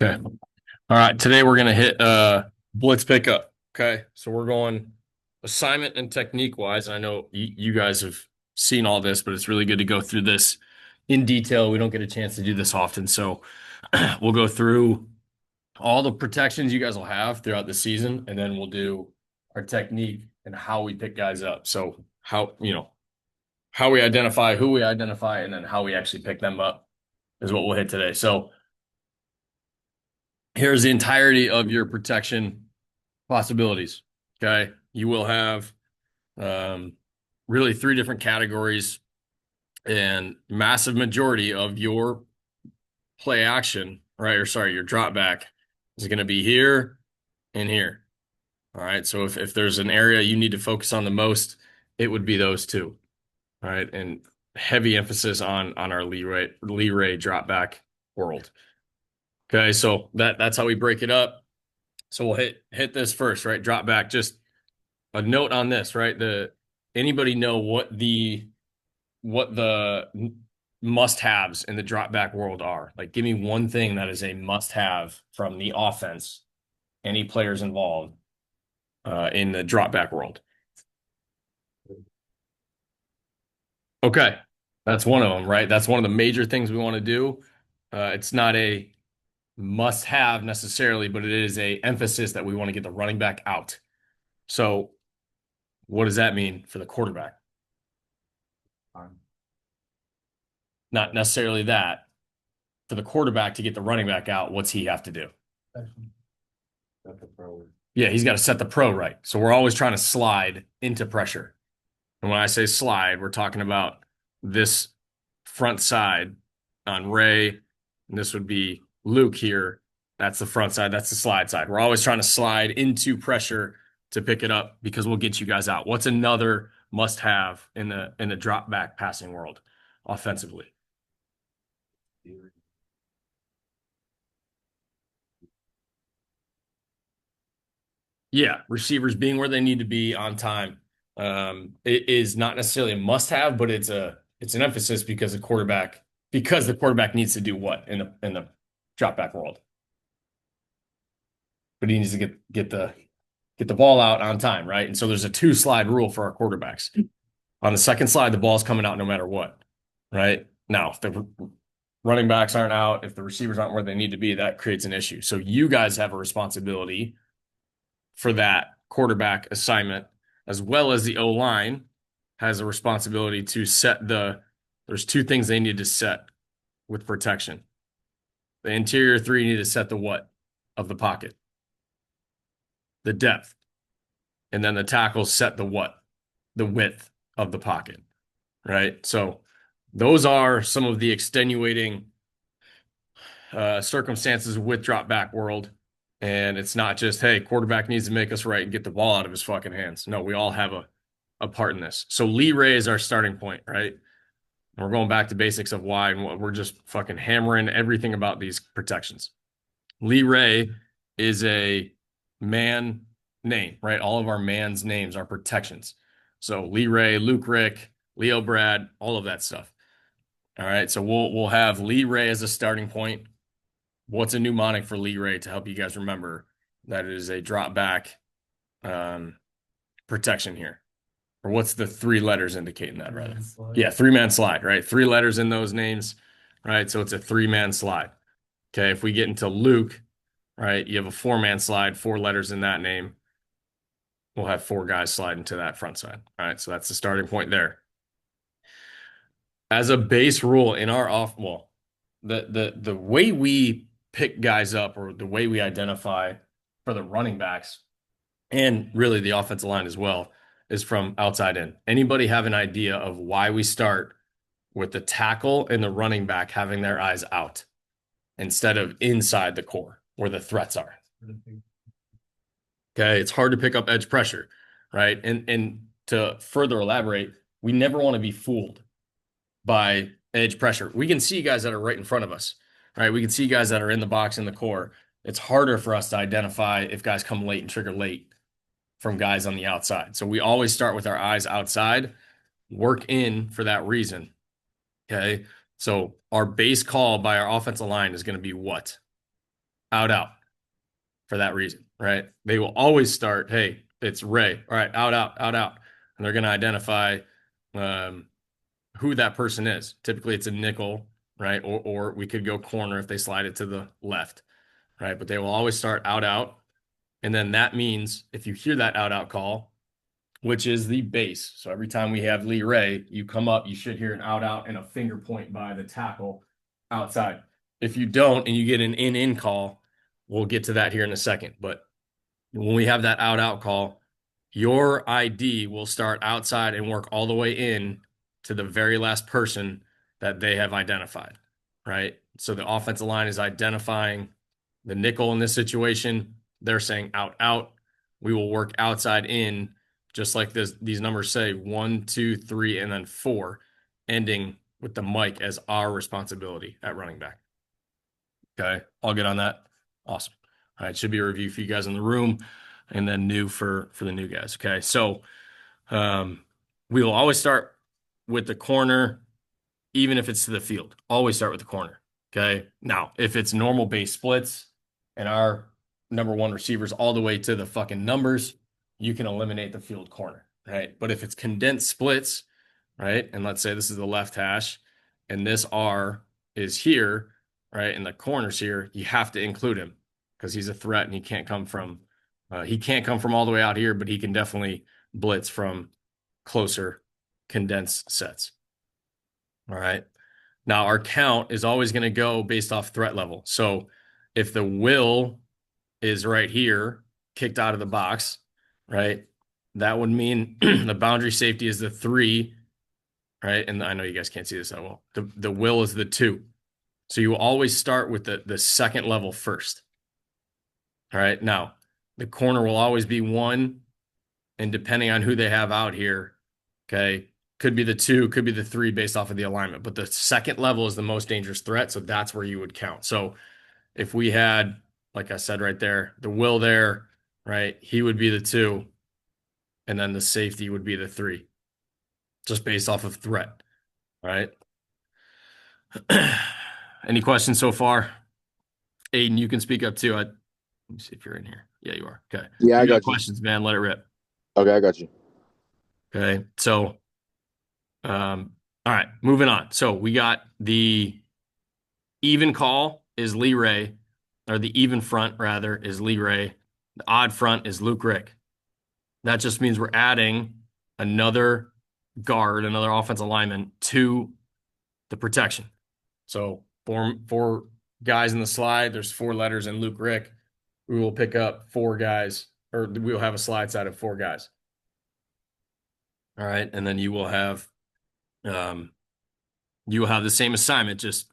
Okay. All right. Today we're gonna hit blitz pickup. Okay. So we're going assignment and technique wise. And I know you guys have seen all this, but it's really good to go through this in detail. We don't get a chance to do this often. So we'll go through all the protections you guys will have throughout the season, and then we'll do our technique and how we pick guys up. So how we identify, who we identify, and then how we actually pick them up is what we'll hit today. So here's the entirety of your protection possibilities. Okay. You will have um, really three different categories, and massive majority of your play action, right? Or sorry, your drop back is going to be here and here. All right. So if there's an area you need to focus on the most, it would be those two. All right. And heavy emphasis on our Lee Ray drop back world. Okay. So that's how we break it up. So we'll hit this first, right? Drop back. Just a note on this, right? Anybody know what the must-haves in the drop back world are? Like, give me one thing that is a must-have from the offense, any players involved in the drop back world. Okay, that's one of them, right? That's one of the major things we want to do. It's not a must-have necessarily, but it is a emphasis that we want to get the running back out. So, what does that mean for the quarterback? Not necessarily that. For the quarterback to get the running back out, what's he have to do? Yeah, he's got to set the pro right. So we're always trying to slide into pressure. And when I say slide, we're talking about this front side on Ray, and this would be Luke here. That's the front side. That's the slide side. We're always trying to slide into pressure to pick it up because we'll get you guys out. What's another must-have in the drop back passing world offensively? Yeah, receivers being where they need to be on time. It is not necessarily a must-have, but it's an emphasis because the quarterback needs to do what in the drop back world, but he needs to get the ball out on time, right? And so there's a two slide rule for our quarterbacks. On the second slide, the ball's coming out no matter what, right? Now, if the running backs aren't out, if the receivers aren't where they need to be, that creates an issue. So you guys have a responsibility for that quarterback assignment, as well as the O line has a responsibility to there's two things they need to set with protection. The interior three need to set the what of the pocket, the depth, and then the tackles set the what, the width of the pocket, right? So those are some of the extenuating circumstances with drop back world. And it's not just, hey, quarterback needs to make us right and get the ball out of his fucking hands. No, we all have a part in this. So Lee Ray is our starting point, right? And we're going back to basics of why, and we're just fucking hammering everything about these protections. Lee Ray is a man name, right? All of our man's names are protections. So Lee Ray, Luke Rick, Leo Brad, all of that stuff. All right. So we'll have Lee Ray as a starting point. What's a mnemonic for Lee Ray to help you guys remember that it is a drop back protection here? Or what's the three letters indicating that, rather? Yeah, three-man slide, right? Three letters in those names, right? So it's a three-man slide. Okay, if we get into Luke, right, you have a four-man slide, four letters in that name. We'll have four guys slide into that front side. All right, so that's the starting point there. As a base rule in our the way we pick guys up, or the way we identify for the running backs and really the offensive line as well, is from outside in. Anybody have an idea of why we start with the tackle and the running back having their eyes out instead of inside the core where the threats are? Okay, it's hard to pick up edge pressure, right? And to further elaborate, we never want to be fooled by edge pressure. We can see guys that are right in front of us, right? We can see guys that are in the box in the core. It's harder for us to identify if guys come late and trigger late from guys on the outside. So we always start with our eyes outside, work in for that reason. Okay. So our base call by our offensive line is going to be what? out, out for that reason, right? They will always start, hey, it's Ray. All right, out, out, out, out. And they're going to identify um, who that person is. Typically, it's a nickel, right? Or we could go corner if they slide it to the left, right? But they will always start out, out. And then that means if you hear that out, out call, which is the base. So every time we have Lee Ray, you come up, you should hear an out, out and a finger point by the tackle outside. If you don't and you get an in call, we'll get to that here in a second. But when we have that out, out call, your ID will start outside and work all the way in to the very last person that they have identified, right? So the offensive line is identifying the nickel in this situation. They're saying out, out. We will work outside in, just like these numbers say, 1, 2, 3, and then 4, ending with the mic as our responsibility at running back. Okay, all good on that? Awesome. All right, should be a review for you guys in the room, and then new for the new guys. Okay, so we will always start with the corner, even if it's to the field. Always start with the corner. Okay, now if it's normal base splits and our number one receivers all the way to the fucking numbers, you can eliminate the field corner, right? But if it's condensed splits, right, and let's say this is the left hash, and this R is here, right, and the corner's here, you have to include him because he's a threat and he can't come from all the way out here, but he can definitely blitz from closer condensed sets. All right. Now our count is always going to go based off threat level. So if the will is right here, kicked out of the box, right, that would mean the boundary safety is the 3, right? And I know you guys can't see this that well. The will is the 2. So you always start with the second level first. All right. Now, the corner will always be 1, and depending on who they have out here, okay, could be the 2, could be the 3 based off of the alignment. But the second level is the most dangerous threat, so that's where you would count. So if we had, like I said right there, the will there, right, he would be the 2, and then the safety would be the 3, just based off of threat, right? Any questions so far? Aiden, you can speak up too. Let me see if you're in here. Yeah, you are. Okay. Yeah, If I you got got you. questions, man, let it rip. Okay, I got you. Okay. So, all right, moving on. So we got the even call is Lee Ray, or the even front rather is Lee Ray. The odd front is Luke Rick. That just means we're adding another guard, another offensive lineman to the protection. So four guys in the slide, there's 4 letters in Luke Rick. We will pick up 4 guys, or we'll have a slide side of 4 guys. All right, and then you will have the same assignment, just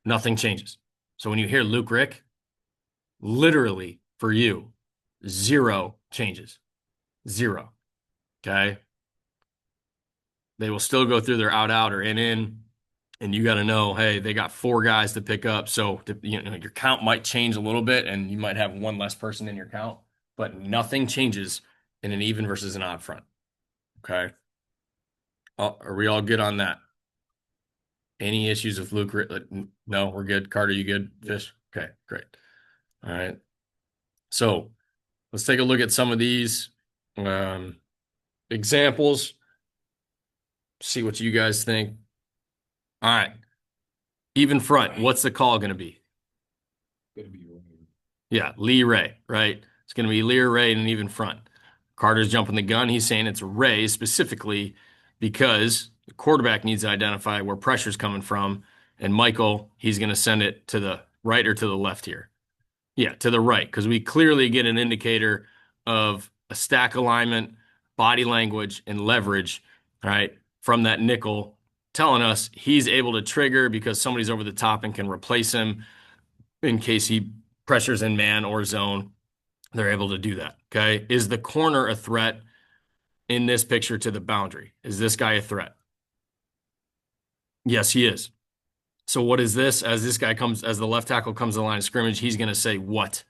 nothing changes. So when you hear Luke Rick, literally for you, 0 changes. 0. Okay. They will still go through their out, out or in, and you got to know, hey, they got 4 guys to pick up. So, your count might change a little bit and you might have 1 less person in your count, but nothing changes in an even versus an odd front. Okay. Are we all good on that? Any issues with Luke? No, we're good. Carter, you good? Fish? Okay, great. All right. So let's take a look at some of these examples. See what you guys think. All right. Even front. What's the call going to be? Gonna be Yeah, Lee Ray, right? It's going to be Lee Ray in an even front. Carter's jumping the gun. He's saying it's Ray specifically because the quarterback needs to identify where pressure's coming from. And Michael, he's going to send it to the right or to the left here. Yeah, to the right, because we clearly get an indicator of a stack alignment, body language, and leverage, right, from that nickel telling us he's able to trigger because somebody's over the top and can replace him in case he pressures in man or zone. They're able to do that. Okay. Is the corner a threat in this picture to the boundary? Is this guy a threat? Yes, he is. So what is this? As the left tackle comes to the line of scrimmage, he's going to say what?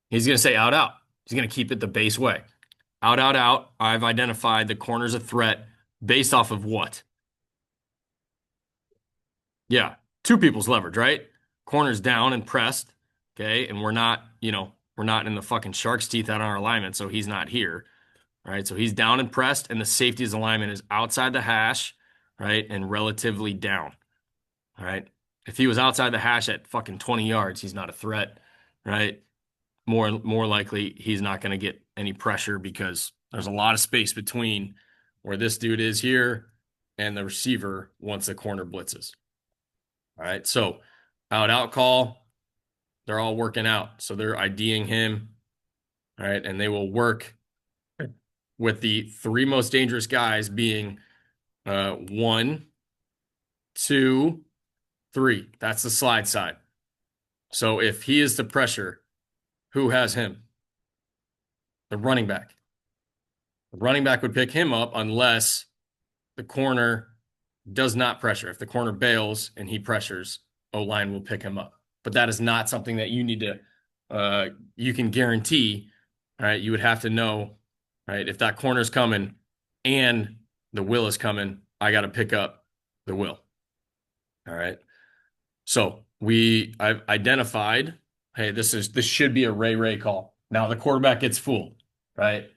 He's going to say out, out. He's going to keep it the base way. Out, out, out. I've identified the corner's a threat based off of what? Yeah. 2 people's leverage, right? corner's down and pressed, okay, and we're not in the fucking shark's teeth out on our alignment, so he's not here, right? So he's down and pressed, and the safety's alignment is outside the hash, right, and relatively down, all right? If he was outside the hash at fucking 20 yards, he's not a threat, right? More likely he's not going to get any pressure because there's a lot of space between where this dude is here and the receiver once the corner blitzes. All right, so out call, they're all working out, so they're IDing him, all right, and they will work with the three most dangerous guys being 1, 2, 3. That's the slide side. So if he is the pressure, who has him? The running back. The running back would pick him up unless the corner does not pressure. If the corner bails and he pressures, O-line will pick him up. But that is not something that you need to you can guarantee. All right, you would have to know, right? If that corner's coming and the will is coming, I got to pick up the will. All right. So I've identified, hey, this should be a Ray call. Now the quarterback gets fooled, right?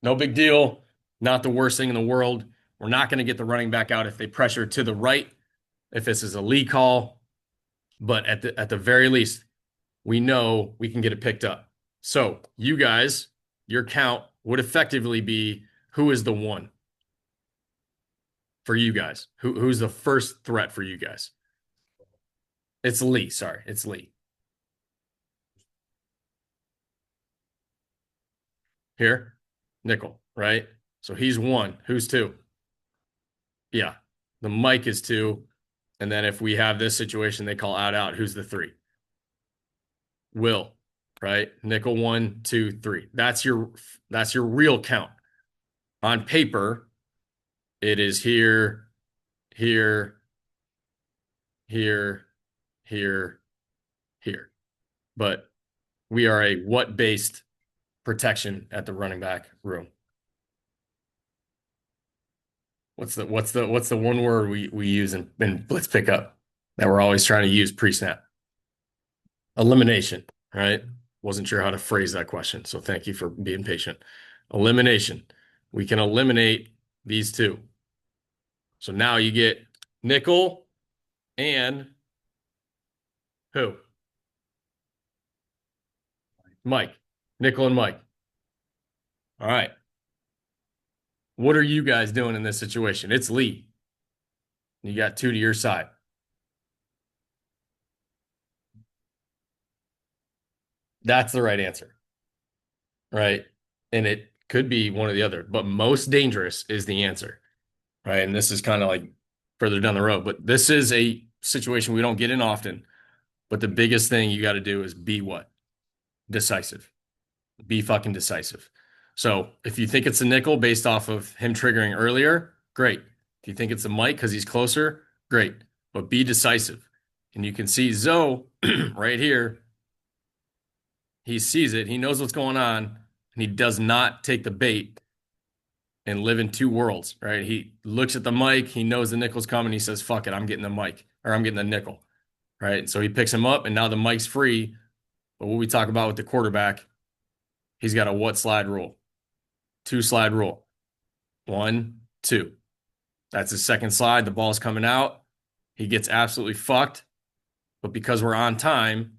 No big deal. Not the worst thing in the world. We're not going to get the running back out if they pressure to the right, if this is a lead call. But at the very least, we know we can get it picked up. So you guys, your count would effectively be who is the one for you guys? Who's the first threat for you guys? It's Lee. Sorry, it's Lee. Here, nickel, right? So he's one. Who's two? Yeah, the Mike is two. And then if we have this situation, they call out. Who's the three? Will, right? Nickel 1, 2, 3. That's your real count. On paper, it is here, here, here, here, here. But we are a what based protection at the running back room. What's the one word we use in blitz pickup that we're always trying to use pre-snap? Elimination, right? Wasn't sure how to phrase that question, so thank you for being patient. Elimination. We can eliminate these two. So now you get nickel and who? Mike. Nickel and Mike. All right. What are you guys doing in this situation? It's Lee. You got two to your side. That's the right answer. Right. And it could be one or the other, but most dangerous is the answer. Right. And this is kind of like further down the road, but this is a situation we don't get in often. But the biggest thing you got to do is be what? Decisive. Be fucking decisive. So if you think it's a nickel based off of him triggering earlier, great. If you think it's a Mike because he's closer, great. But be decisive. And you can see Zoe right here. He sees it. He knows what's going on. And he does not take the bait and live in two worlds, right? He looks at the Mike. He knows the nickel's coming. He says, fuck it, I'm getting the Mike or I'm getting the nickel, right? So he picks him up and now the Mike's free. But what we talk about with the quarterback, he's got a what slide rule? 2 slide rule. 1, 2. That's his second slide. The ball's coming out. He gets absolutely fucked. But because we're on time,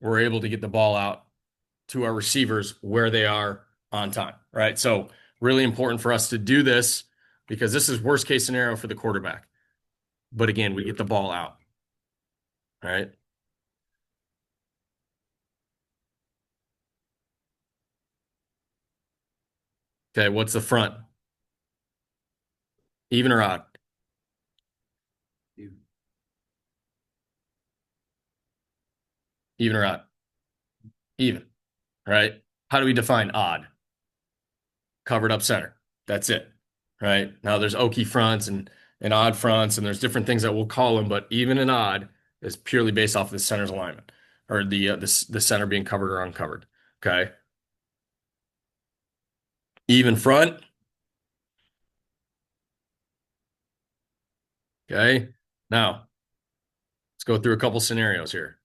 we're able to get the ball out to our receivers where they are on time, right? So really important for us to do this because this is worst case scenario for the quarterback. But again, we get the ball out, right? Okay, what's the front? Even or odd? Even or odd? Even, right? How do we define odd? Covered up center. That's it, right? Now there's okie fronts and odd fronts, and there's different things that we'll call them, but even and odd is purely based off of the center's alignment or the center being covered or uncovered. Okay. Even front. Okay. Now Let's go through a couple scenarios here.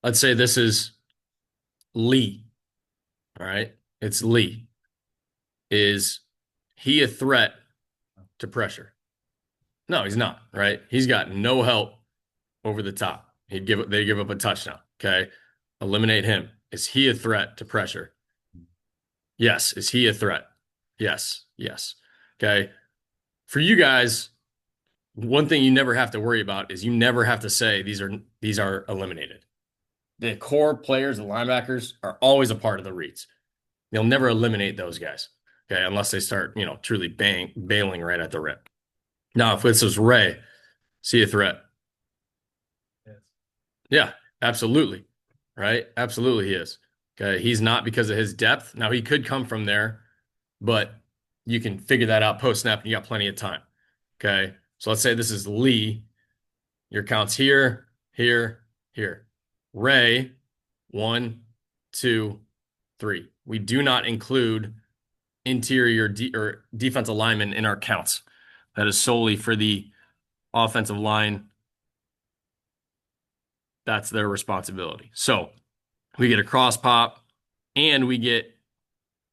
Let's say this is Lee. All right. It's Lee. Is he a threat to pressure? No, he's not, right? He's got no help over the top. They give up a touchdown. Okay. Eliminate him. Is he a threat to pressure? Yes. Is he a threat? Yes. Yes. Okay. For you guys, one thing you never have to worry about is you never have to say these are eliminated. The core players, the linebackers, are always a part of the reads. They'll never eliminate those guys. Okay, unless they start, truly bailing right at the rip. Now, if this was Ray, see a threat. Yes. Yeah, absolutely. Right? Absolutely he is. Okay. He's not because of his depth. Now he could come from there, but you can figure that out post snap and you got plenty of time. Okay. So let's say this is Lee. Your count's here, here, here. Ray, 1, 2, 3. We do not include interior or defensive linemen in our counts. That is solely for the offensive line. That's their responsibility. So we get a cross pop and we get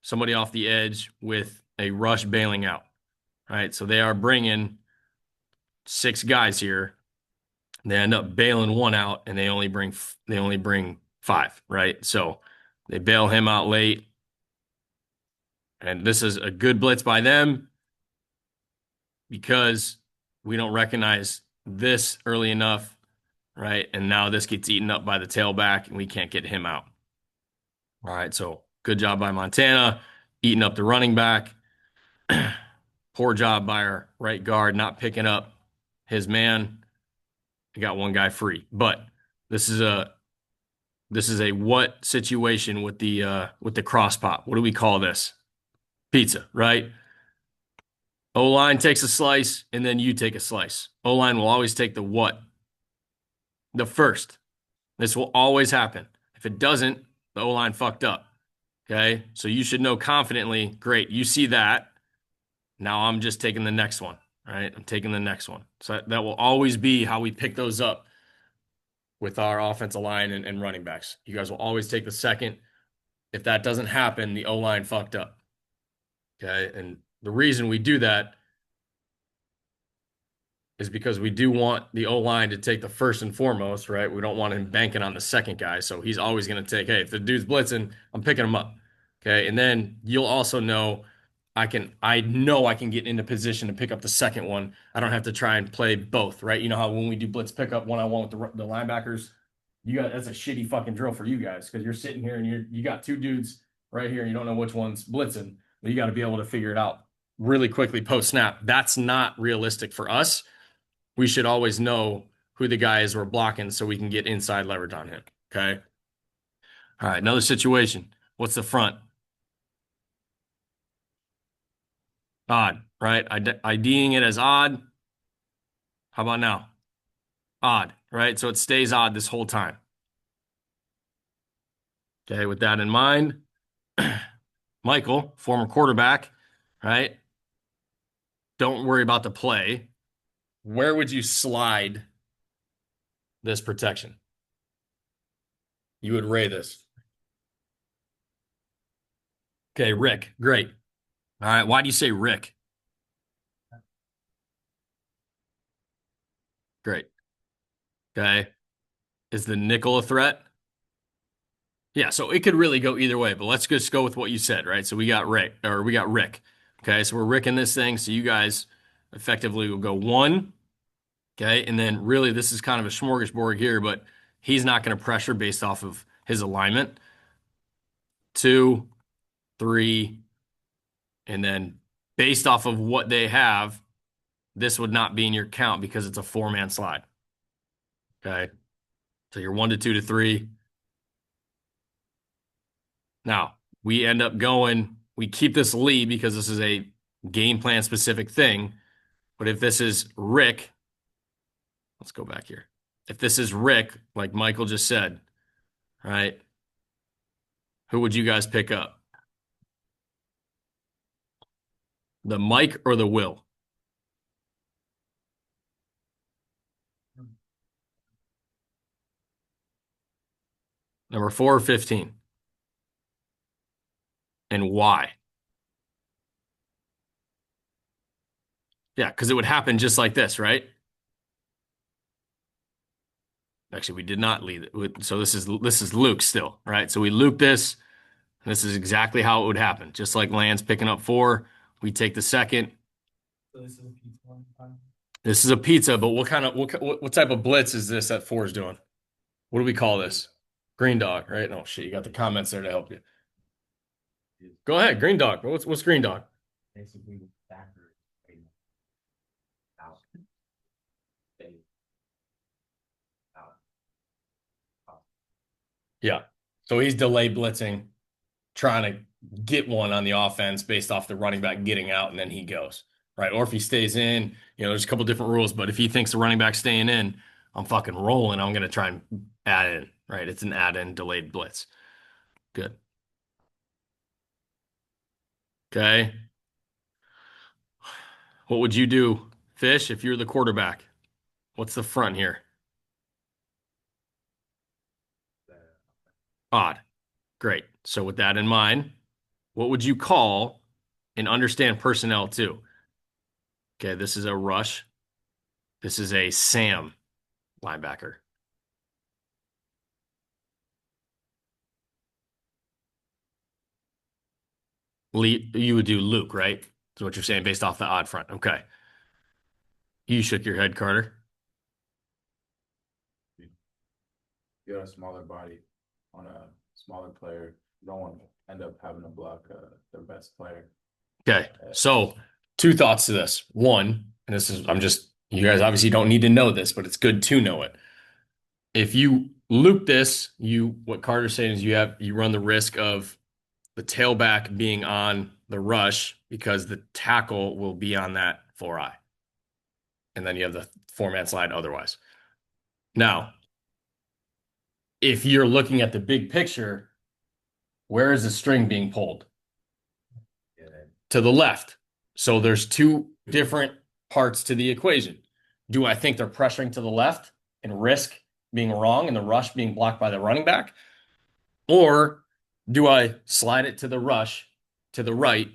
somebody off the edge with a rush bailing out. All right. So they are bringing 6 guys here. They end up bailing one out and they only bring 5, right? So they bail him out late. And this is a good blitz by them because we don't recognize this early enough, right? And now this gets eaten up by the tailback and we can't get him out. All right, so good job by Montana, eating up the running back. Poor job by our right guard not picking up his man. We got one guy free. But this is a what situation with the cross pop? What do we call this? Pizza, right? O-line takes a slice, and then you take a slice. O-line will always take the what? The first. This will always happen. If it doesn't, the O-line fucked up. Okay? So you should know confidently, great, you see that. Now I'm just taking the next one. All right? I'm taking the next one. So that will always be how we pick those up with our offensive line and running backs. You guys will always take the second. If that doesn't happen, the O-line fucked up. Okay? And the reason we do that is because we do want the O-line to take the first and foremost, right? We don't want him banking on the second guy. So he's always going to take, hey, if the dude's blitzing, I'm picking him up. Okay. And then you'll also know I know I can get into position to pick up the second one. I don't have to try and play both, right? You know how when we do blitz pickup one-on-one with the linebackers, that's a shitty fucking drill for you guys because you're sitting here and you got 2 dudes right here and you don't know which one's blitzing, but you got to be able to figure it out really quickly post snap. That's not realistic for us. We should always know who the guy is we're blocking so we can get inside leverage on him. Okay. All right. Another situation. What's the front? Odd, right? IDing it as odd. How about now? Odd, right? So it stays odd this whole time. Okay. With that in mind, Michael, former quarterback, right? Don't worry about the play. Where would you slide this protection? You would ray this. Okay, Rick, great. All right, why do you say Rick? Great. Okay. Is the nickel a threat? Yeah, so it could really go either way, but let's just go with what you said, right? So we got Rick. Okay, so we're Ricking this thing. So you guys effectively will go 1. Okay, and then really this is kind of a smorgasbord here, but he's not going to pressure based off of his alignment. 2, 3, and then based off of what they have, this would not be in your count because it's a 4-man slide. Okay, so you're 1 to 2 to 3. Now, we end up we keep this lead because this is a game plan specific thing. But if this is Rick, let's go back here. If this is Rick, like Michael just said, right? Who would you guys pick up? The Mike or the Will? Number 4 or 15. And why? Yeah, because it would happen just like this, right? Actually, we did not lead it. So this is Luke still, right? So we loop this. And this is exactly how it would happen. Just like Land's picking up 4, we take the second. So this is a pizza one time. This is a pizza, but what type of blitz is this that 4 is doing? What do we call this? Green dog, right? Oh shit, you got the comments there to help you. Go ahead, green dog. What's green dog? Basically, backwards. Out. Stay. Out. Out. Yeah. So he's delay blitzing, trying to get one on the offense based off the running back getting out, and then he goes, right? Or if he stays in, there's a couple different rules, but if he thinks the running back's staying in, I'm fucking rolling. I'm going to try and add in, right? It's an add in delayed blitz. Good. Okay. What would you do, Fish, if you're the quarterback? What's the front here? Odd. Great. So with that in mind, what would you call and understand personnel too? Okay, this is a rush. This is a Sam linebacker. You would do Luke, right? That's what you're saying based off the odd front. Okay. You shook your head, Carter. You got a smaller body on a smaller player. You don't want to end up having to block their best player. Okay. So, two thoughts to this. One, and you guys obviously don't need to know this, but it's good to know it. If you loop this, what Carter's saying is you run the risk of the tailback being on the rush because the tackle will be on that 4-eye. And then you have the 4-man slide otherwise. Now, if you're looking at the big picture, where is the string being pulled? To the left. So there's two different parts to the equation. Do I think they're pressuring to the left and risk being wrong and the rush being blocked by the running back? Or do I slide it to the rush to the right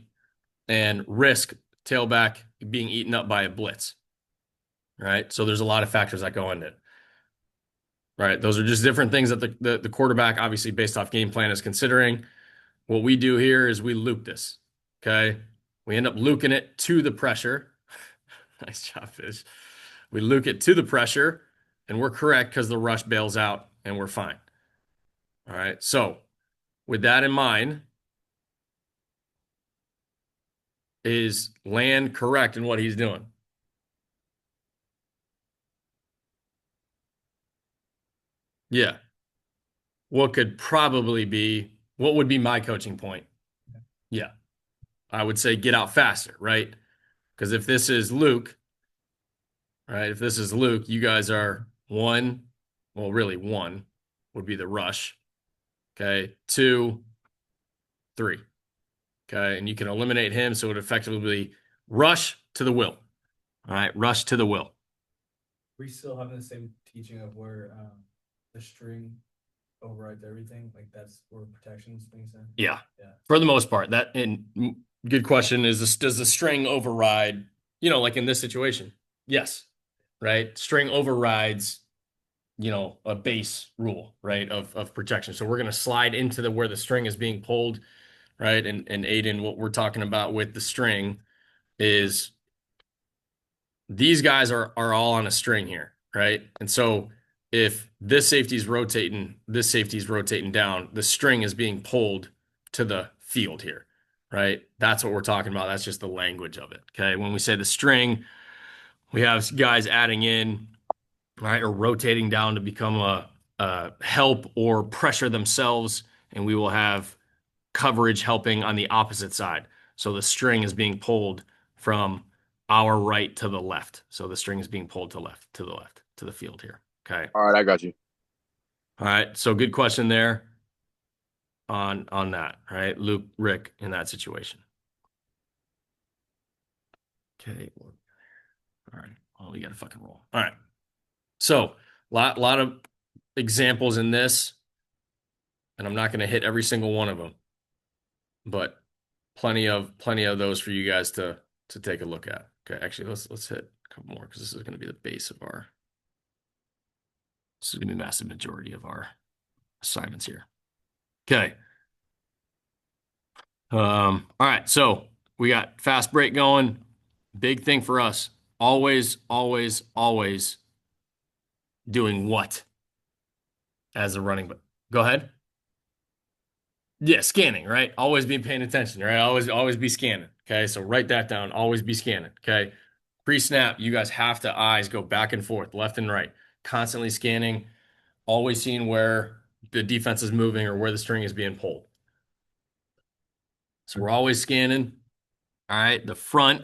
and risk tailback being eaten up by a blitz? Right. So there's a lot of factors that go into it. Right. Those are just different things that the quarterback, obviously based off game plan, is considering. What we do here is we loop this. Okay. We end up looping it to the pressure. Nice job, Fish. We loop it to the pressure, and we're correct because the rush bails out and we're fine. All right. So, with that in mind, is Land correct in what he's doing? Yeah. What would be my coaching point? Yeah. I would say get out faster, right? Because if this is Luke, right? If this is Luke, you guys are one, well, really one would be the rush. Okay. 2, 3. Okay. And you can eliminate him. So it would effectively rush to the will. All right. Rush to the will. We still having the same teaching of where the string overrides everything. Like that's where protection's being sent. Yeah. Yeah. For the most part. Good question is this, does the string override, like in this situation? Yes. Right. String overrides, a base rule, right, of protection. So we're going to slide into where the string is being pulled, right? And Aiden, what we're talking about with the string is these guys are all on a string here, right? And so if this safety is rotating, this safety is rotating down, the string is being pulled to the field here, right? That's what we're talking about. That's just the language of it. Okay. When we say the string, we have guys adding in, right, or rotating down to become a help or pressure themselves, and we will have coverage helping on the opposite side. So the string is being pulled from our right to the left. So the string is being pulled to the left, to the field here. Okay. All right, I got you. All right. So good question there on that. All right. Luke, Rick in that situation. Okay. All right. Well, we got to fucking roll. All right. So lot of examples in this. And I'm not going to hit every single one of them, but plenty of those for you guys to take a look at. Okay, actually, let's hit a couple more because this is going to be the base of our. This is going to be a massive majority of our assignments here. Okay. All right, so we got fast break going. Big thing for us. Always, always, always doing what as a running back? Go ahead. Yeah, scanning, right? Always be paying attention, right? Always be scanning. Okay, so write that down. Always be scanning. Okay. Pre-snap, you guys have to eyes go back and forth, left and right, constantly scanning, always seeing where the defense is moving or where the string is being pulled. So we're always scanning. All right, the front,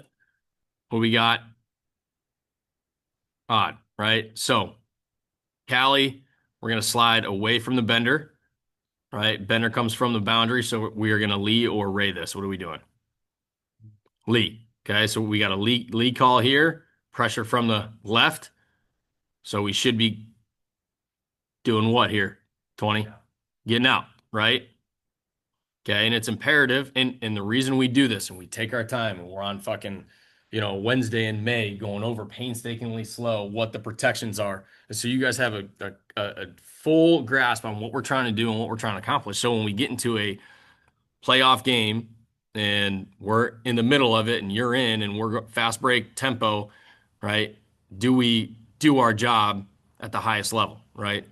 what we got? Odd, right? So Callie, we're going to slide away from the bender, right? Bender comes from the boundary, so we are going to Lee or Ray this. What are we doing? Lee. Okay, so we got a Lee call here, pressure from the left. So we should be doing what here? 20? Getting out, right? Okay, and it's imperative. And the reason we do this and we take our time and we're on fucking, Wednesday in May going over painstakingly slow what the protections are. And so you guys have a full grasp on what we're trying to do and what we're trying to accomplish. So when we get into a playoff game and we're in the middle of it and you're in and we're fast break tempo, right? Do we do our job at the highest level, right?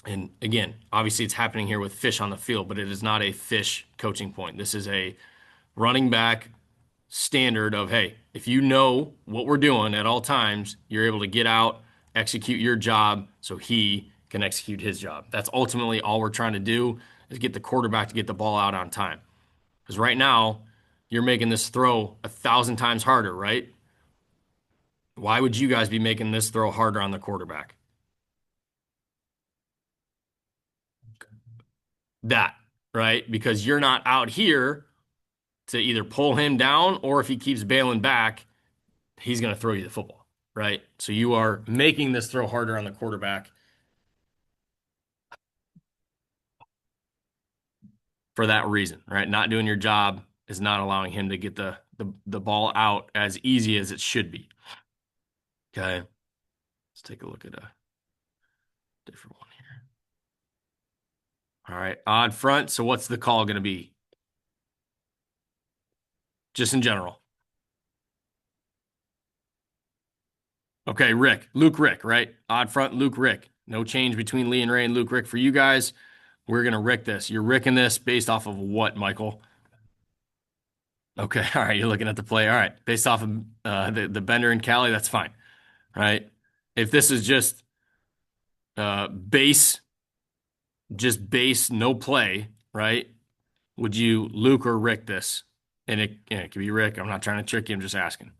And again, obviously it's happening here with fish on the field, but it is not a fish coaching point. This is a running back standard of, hey, if you know what we're doing at all times, you're able to get out, execute your job so he can execute his job. That's ultimately all we're trying to do is get the quarterback to get the ball out on time. Because right now, you're making this throw 1,000 times harder, right? Why would you guys be making this throw harder on the quarterback? That, right? Because you're not out here to either pull him down or if he keeps bailing back, he's going to throw you the football, right? So you are making this throw harder on the quarterback for that reason, right? Not doing your job is not allowing him to get the ball out as easy as it should be. Okay. Let's take a look at a different one here. All right. Odd front. So what's the call going to be? Just in general. Okay, Luke Rick, right? Odd front, Luke Rick. No change between Lee and Ray and Luke Rick for you guys. We're going to Rick this. You're Ricking this based off of what, Michael? Okay, all right, you're looking at the play. All right, based off of the Bender and Callie, that's fine, right? If this is just base, no play, right? Would you Luke or Rick this? And it could be Rick. I'm not trying to trick you. I'm just asking.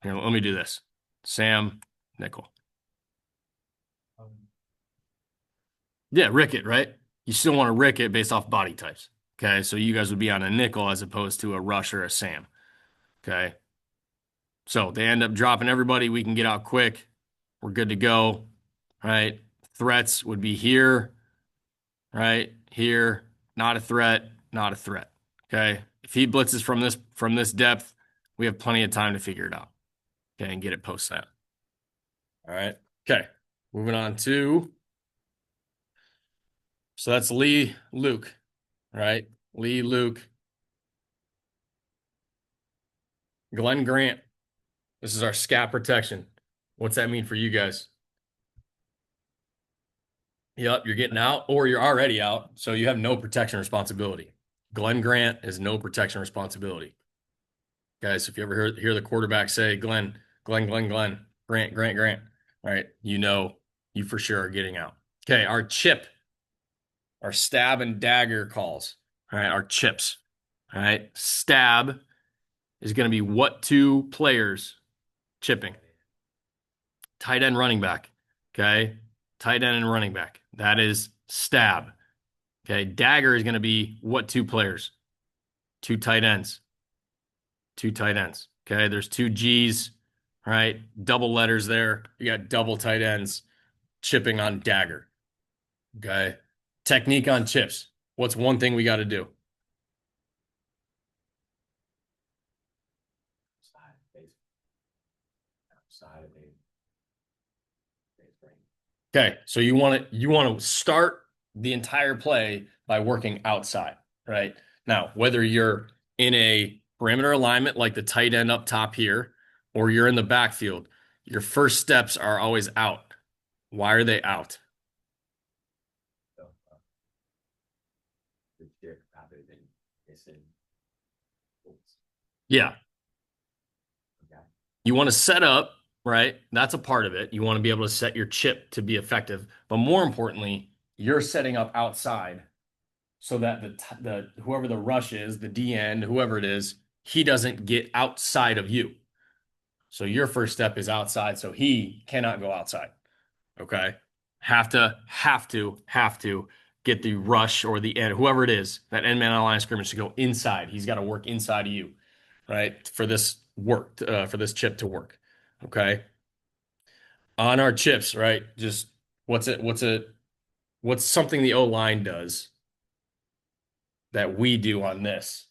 Here, let me do this. Sam, nickel. Yeah, Rick it, right? You still want to Rick it based off body types. Okay, so you guys would be on a nickel as opposed to a Rush or a Sam. Okay. So they end up dropping everybody. We can get out quick. We're good to go. Right? Threats would be here, right? Here, not a threat, not a threat. Okay. If he blitzes from this depth, we have plenty of time to figure it out. Okay, and get it post snap. All right. Okay. Moving on to. So that's Lee, Luke, right? Lee, Luke, Glenn Grant. This is our scat protection. What's that mean for you guys? Yep, you're getting out or you're already out, so you have no protection responsibility. Glenn Grant is no protection responsibility. Guys, if you ever hear the quarterback say, Glenn, Grant, all right, you for sure are getting out. Okay, our chip, our stab and dagger calls. All right, our chips. All right, stab is going to be what two players chipping? Tight end, running back. Okay, tight end and running back. That is stab. Okay, dagger is going to be what two players? Two tight ends. Two tight ends. Okay, there's two G's, right? Double letters there. You got double tight ends chipping on dagger. Okay. Technique on chips. What's one thing we got to do? Okay, so you want to start the entire play by working outside, right? Now, whether you're in a perimeter alignment like the tight end up top here, or you're in the backfield, your first steps are always out. Why are they out? Yeah, you want to set up, right? That's a part of it. You want to be able to set your chip to be effective, but more importantly, you're setting up outside so that the whoever the rush is, the D end, whoever it is, he doesn't get outside of you. So your first step is outside, so he cannot go outside. Okay. Have to get the rush or the end, whoever it is, that end man on line of scrimmage to go inside. He's got to work inside of you, right? For this chip to work. Okay. On our chips, right? Just what's something the O line does that we do on this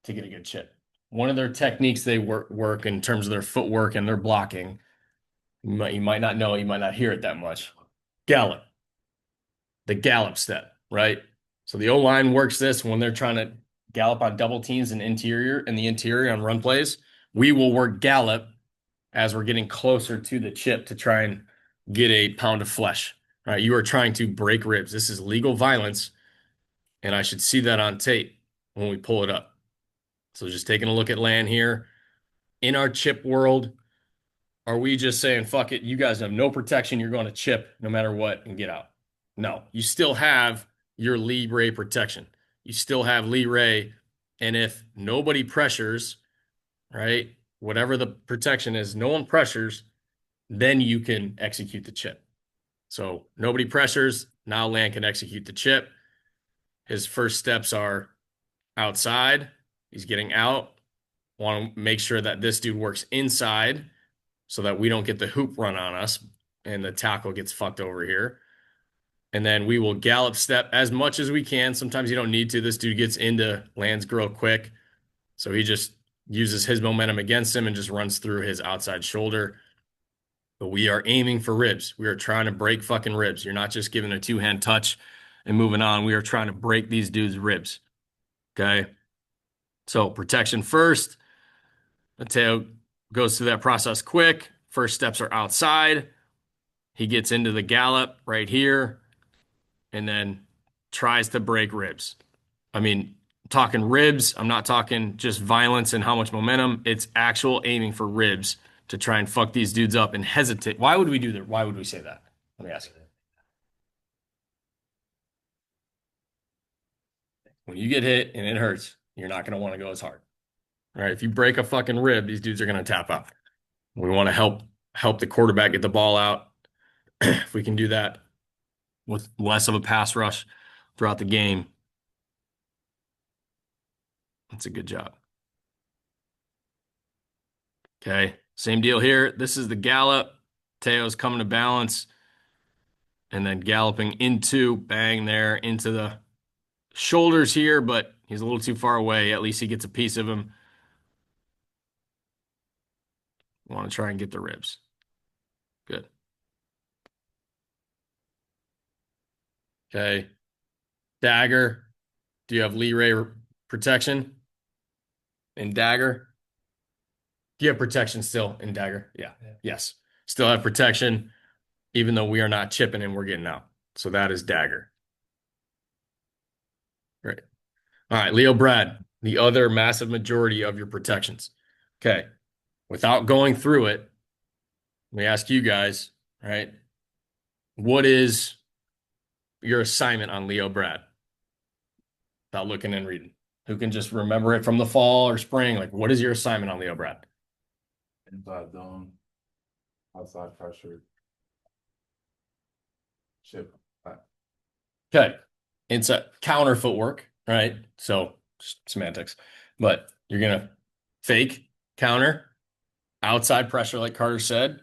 to get a good chip. One of their techniques they work in terms of their footwork and their blocking. You might not know, you might not hear it that much. Gallop, the gallop step, right? So the O line works this when they're trying to gallop on double teams and the interior on run plays. We will work gallop as we're getting closer to the chip to try and get a pound of flesh. Right? You are trying to break ribs. This is legal violence, and I should see that on tape when we pull it up. So just taking a look at land here. In our chip world, are we just saying, fuck it, you guys have no protection, you're going to chip no matter what and get out? No, you still have your Lee Ray protection. You still have Lee Ray. And if nobody pressures, right, whatever the protection is, no one pressures, then you can execute the chip. So nobody pressures. Now Land can execute the chip. His first steps are outside. He's getting out. Want to make sure that this dude works inside so that we don't get the hoop run on us and the tackle gets fucked over here. And then we will gallop step as much as we can. Sometimes you don't need to. This dude gets into Land's grill quick. So he just uses his momentum against him and just runs through his outside shoulder. But we are aiming for ribs. We are trying to break fucking ribs. You're not just giving a two-hand touch and moving on. We are trying to break these dudes' ribs. Okay. So protection first. Mateo goes through that process quick. First steps are outside. He gets into the gallop right here and then tries to break ribs. I mean, talking ribs, I'm not talking just violence and how much momentum. It's actual aiming for ribs to try and fuck these dudes up and hesitate. Why would we do that? Why would we say that? Let me ask you. When you get hit and it hurts, you're not going to want to go as hard. All right. If you break a fucking rib, these dudes are going to tap out. We want to help the quarterback get the ball out. If we can do that with less of a pass rush throughout the game, that's a good job. Okay. Same deal here. This is the gallop. Teo's coming to balance and then galloping into, bang there, into the shoulders here, but he's a little too far away. At least he gets a piece of him. Want to try and get the ribs. Good. Okay. Dagger. Do you have Lee Ray protection in Dagger? Do you have protection still in Dagger? Yeah. Yes. Still have protection, even though we are not chipping and we're getting out. So that is Dagger. Great. All right, Leo Brad, the other massive majority of your protections. Okay. Without going through it, let me ask you guys, right? What is your assignment on Leo Brad? Without looking and reading. Who can just remember it from the fall or spring? Like, what is your assignment on Leo Brad? Inside zone, outside pressure, chip. Okay. It's a counter footwork, right? So semantics, but you're going to fake, counter, outside pressure, like Carter said.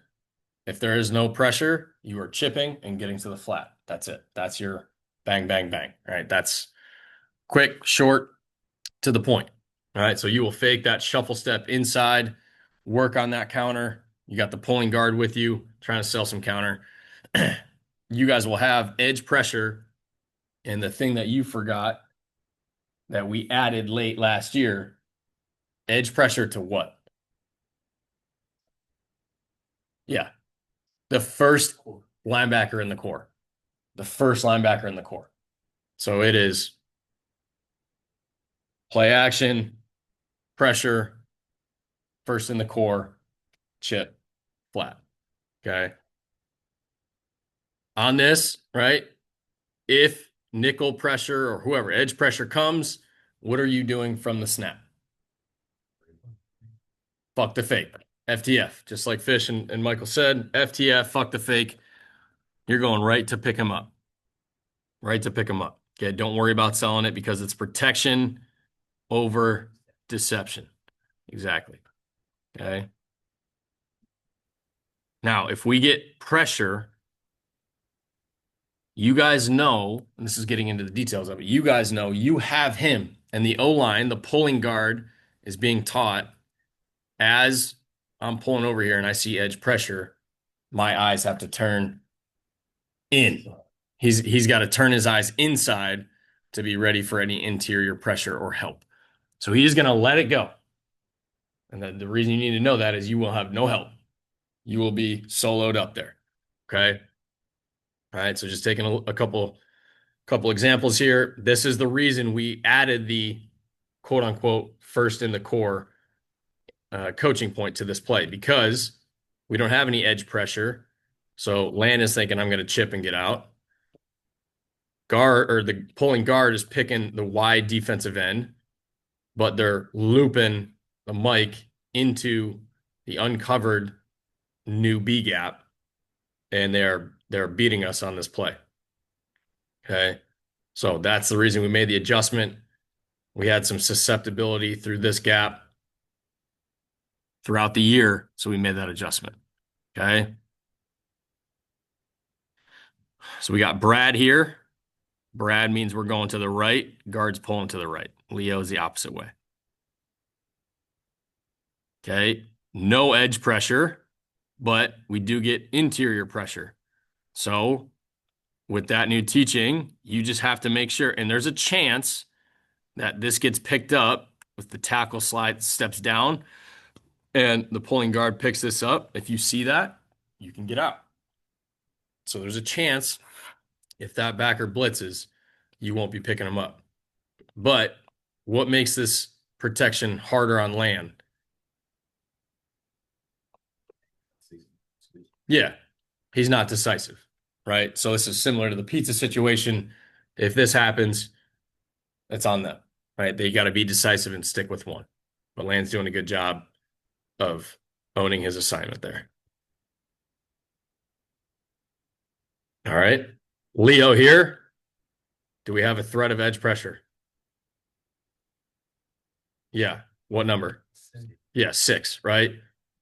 If there is no pressure, you are chipping and getting to the flat. That's it. That's your bang, bang, bang, right? That's quick, short, to the point. All right. So you will fake that shuffle step inside, work on that counter. You got the pulling guard with you, trying to sell some counter. You guys will have edge pressure. And the thing that you forgot that we added late last year, edge pressure to what? Yeah. The first linebacker in the core. The first linebacker in the core. So it is play action, pressure, first in the core, chip, flat. Okay. On this, right? If nickel pressure or whoever, edge pressure comes, what are you doing from the snap? Fuck the fake. FTF. Just like Fish and Michael said, FTF, fuck the fake. You're going right to pick him up. Right to pick him up. Okay. Don't worry about selling it because it's protection over deception. Exactly. Okay. Now, if we get pressure, you guys know, and this is getting into the details of it, you guys know you have him and the O-line, the pulling guard is being taught as I'm pulling over here and I see edge pressure, my eyes have to turn in. He's got to turn his eyes inside to be ready for any interior pressure or help. So he's going to let it go. And the reason you need to know that is you will have no help. You will be soloed up there. Okay. All right. So just taking a couple examples here. This is the reason we added the quote unquote first in the core coaching point to this play, because we don't have any edge pressure. So Land is thinking, I'm going to chip and get out. Guard, or the pulling guard, is picking the wide defensive end, but they're looping the mic into the uncovered new B gap, and they're beating us on this play. Okay. So that's the reason we made the adjustment. We had some susceptibility through this gap throughout the year, so we made that adjustment. Okay. So we got Brad here. Brad means we're going to the right. Guard's pulling to the right. Leo is the opposite way. Okay. No edge pressure, but we do get interior pressure. So with that new teaching, you just have to make sure, and there's a chance that this gets picked up with the tackle slide steps down and the pulling guard picks this up. If you see that, you can get out. So there's a chance if that backer blitzes, you won't be picking them up. But what makes this protection harder on Land? Yeah, he's not decisive, right? So this is similar to the pizza situation. If this happens, it's on them, right? They got to be decisive and stick with one. But Land's doing a good job of owning his assignment there. All right. Leo here. Do we have a threat of edge pressure? Yeah. What number? Yeah, 6, right?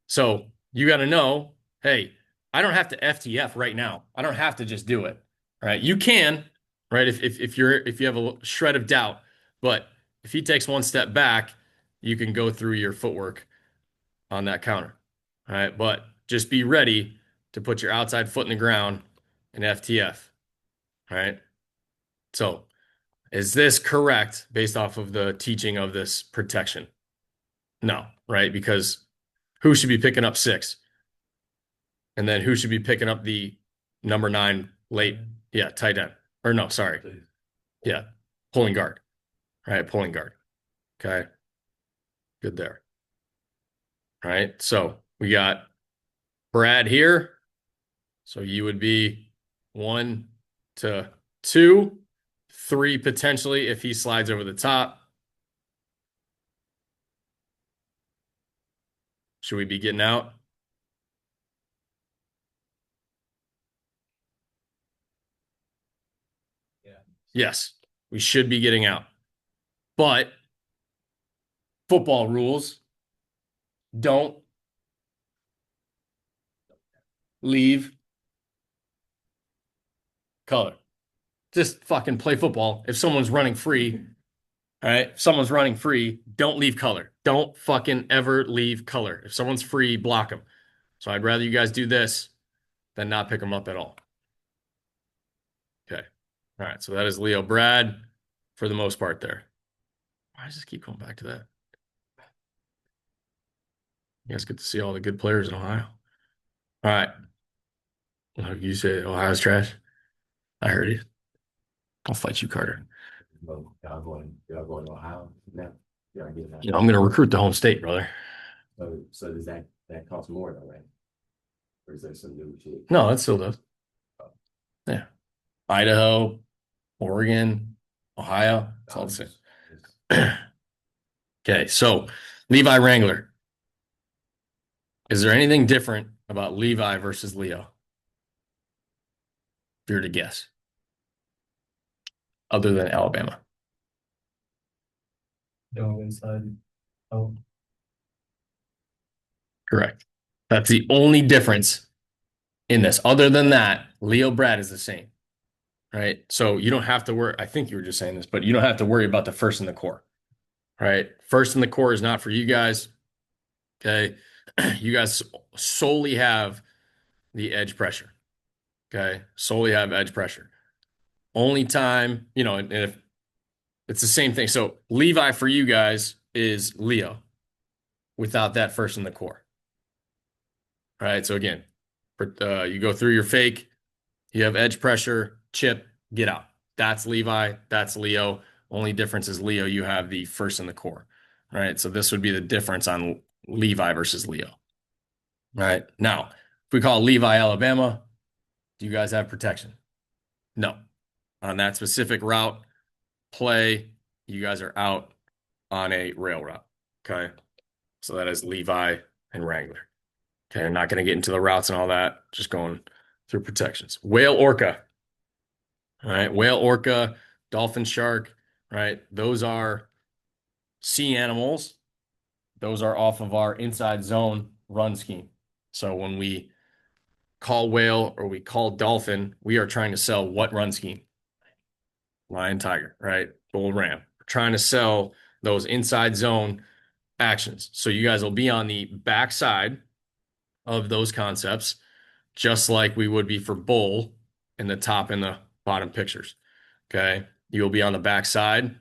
So you got to know, hey, I don't have to FTF right now. I don't have to just do it, right? You can, right? If you have a shred of doubt, but if he takes one step back, you can go through your footwork on that counter, all right? But just be ready to put your outside foot in the ground and FTF, all right? So is this correct based off of the teaching of this protection? No, right? Because who should be picking up 6? And then who should be picking up the number 9 late? Yeah, tight end. Or no, sorry. Yeah, pulling guard. Right, pulling guard. Okay. Good there. All right. So we got Brad here. So you would be 1 to 2, 3 potentially if he slides over the top. Should we be getting out? Yeah. Yes, we should be getting out. But football rules don't leave color. Just fucking play football. If someone's running free, all right, if someone's running free, don't leave color. Don't fucking ever leave color. If someone's free, block them. So I'd rather you guys do this than not pick them up at all. Okay. All right. So that is Leo Brad for the most part there. Why does this keep going back to that? You guys get to see all the good players in Ohio. All right. Like you say Ohio's trash. I heard it. I'll fight you, Carter. Well, y'all going to Ohio now? Y'all getting that? You know, I'm going to recruit the home state, brother. So does that cost more though, right? Or is there some new shit? No, it still does. Yeah. Idaho, Oregon, Ohio. It's all the same. Okay. So Levi Wrangler. Is there anything different about Levi versus Leo? If you were to guess. Other than Alabama. Go inside. Oh, Correct. That's the only difference in this. Other than that, Leo Brad is the same. Right? So you don't have to worry. I think you were just saying this, but you don't have to worry about the first in the core. Right? First in the core is not for you guys. Okay. You guys solely have the edge pressure. Okay. Solely have edge pressure. Only time, you know, and if it's the same thing. So Levi for you guys is Leo without that first in the core. All right. So again, you go through your fake, you have edge pressure, chip, get out. That's Levi. That's Leo. Only difference is Leo, you have the first in the core. All right. So this would be the difference on Levi versus Leo. All right. Now, if we call Levi Alabama, do you guys have protection? No. On that specific route, play, you guys are out on a rail route. Okay. So that is Levi and Wrangler. Okay. I'm not going to get into the routes and all that. Just going through protections. Whale orca. All right. Whale orca, dolphin shark. Right. Those are sea animals. Those are off of our inside zone run scheme. So when we call whale or we call dolphin, we are trying to sell what run scheme? Lion, tiger, right? Bull, ram. We're trying to sell those inside zone actions. So you guys will be on the backside of those concepts, just like we would be for bull in the top and the bottom pictures. Okay. You'll be on the backside.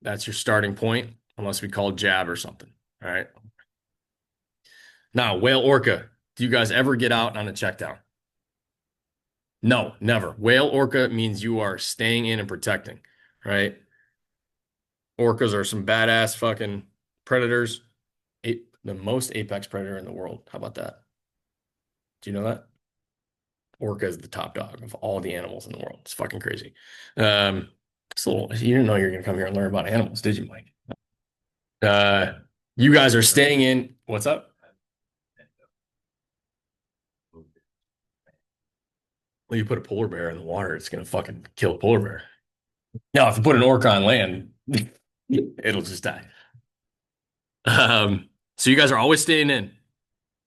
That's your starting point, unless we call jab or something. All right. Now, whale orca. Do you guys ever get out on a check down? No, never. Whale orca means you are staying in and protecting, right? Orcas are some badass fucking predators. The most apex predator in the world. How about that? Do you know that? Orca is the top dog of all the animals in the world. It's fucking crazy. You didn't know you were going to come here and learn about animals, did you, Mike? You guys are staying in. What's up? Well, you put a polar bear in the water, it's going to fucking kill a polar bear. Now, if you put an orca on land, it'll just die. So you guys are always staying in.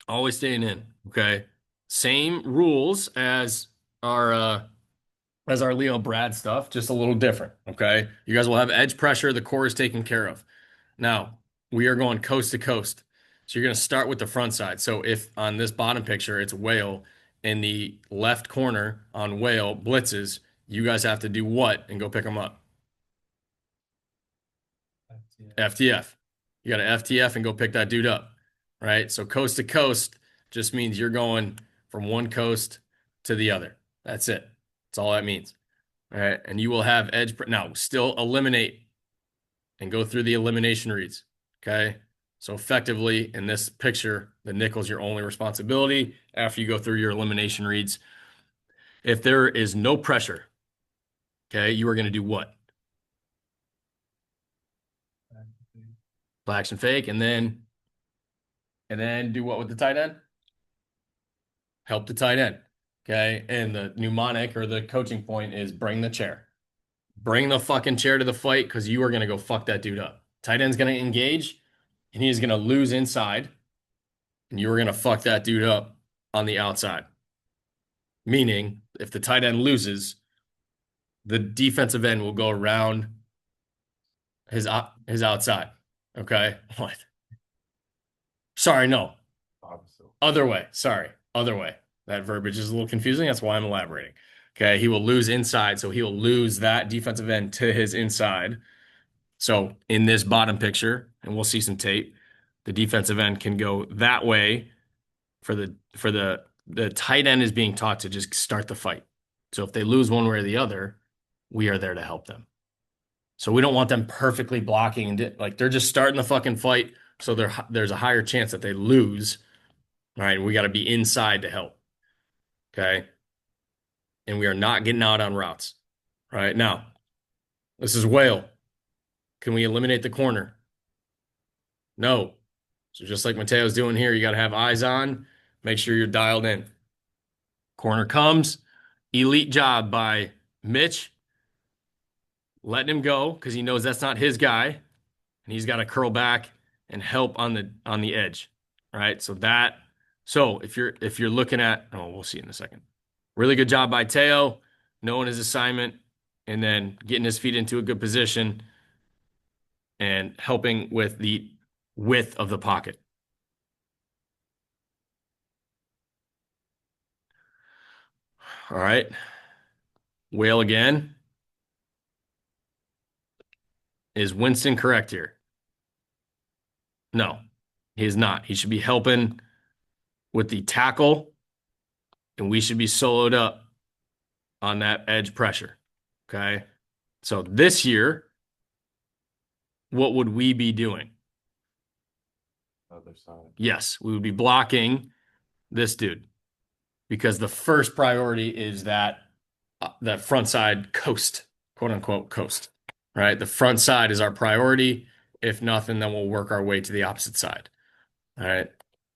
Always staying in. Okay. Same rules as our Leo Brad stuff, just a little different. Okay. You guys will have edge pressure. The core is taken care of. Now, we are going coast to coast. So you're going to start with the front side. So if on this bottom picture, it's whale, in the left corner on whale blitzes, you guys have to do what and go pick them up? FTF. You got to FTF and go pick that dude up, right? So coast to coast just means you're going from one coast to the other. That's it. That's all that means. All right. And you will have edge. Now, still eliminate and go through the elimination reads. Okay. So effectively, in this picture, the nickel's your only responsibility after you go through your elimination reads. If there is no pressure, okay, you are going to do what? Play action fake, and then do what with the tight end? Help the tight end. Okay. And the mnemonic or the coaching point is bring the chair. Bring the fucking chair to the fight because you are going to go fuck that dude up. Tight end's going to engage and he's going to lose inside and you are going to fuck that dude up on the outside. Meaning, if the tight end loses, the defensive end will go around his outside. Okay. What? Sorry, no. Opposite. Other way. Sorry. Other way. That verbiage is a little confusing. That's why I'm elaborating. Okay. He will lose inside. So he'll lose that defensive end to his inside. So in this bottom picture, and we'll see some tape, the defensive end can go that way for the tight end is being taught to just start the fight. So if they lose one way or the other, we are there to help them. So we don't want them perfectly blocking and like they're just starting the fucking fight. So there's a higher chance that they lose. All right. We got to be inside to help. Okay. And we are not getting out on routes. All right. Now, this is whale. Can we eliminate the corner? No. So just like Mateo's doing here, you got to have eyes on, make sure you're dialed in. Corner comes. Elite job by Mitch. Letting him go because he knows that's not his guy. And he's got to curl back and help on the edge. All right. So if you're looking at, we'll see in a second. Really good job by Teo, knowing his assignment and then getting his feet into a good position and helping with the width of the pocket. All right. Whale again. Is Winston correct here? No, he is not. He should be helping with the tackle, and we should be soloed up on that edge pressure. Okay. So this year, what would we be doing? Other side. Yes, we would be blocking this dude because the first priority is that front side coast, quote unquote coast, right? The front side is our priority. If nothing, then we'll work our way to the opposite side. All right.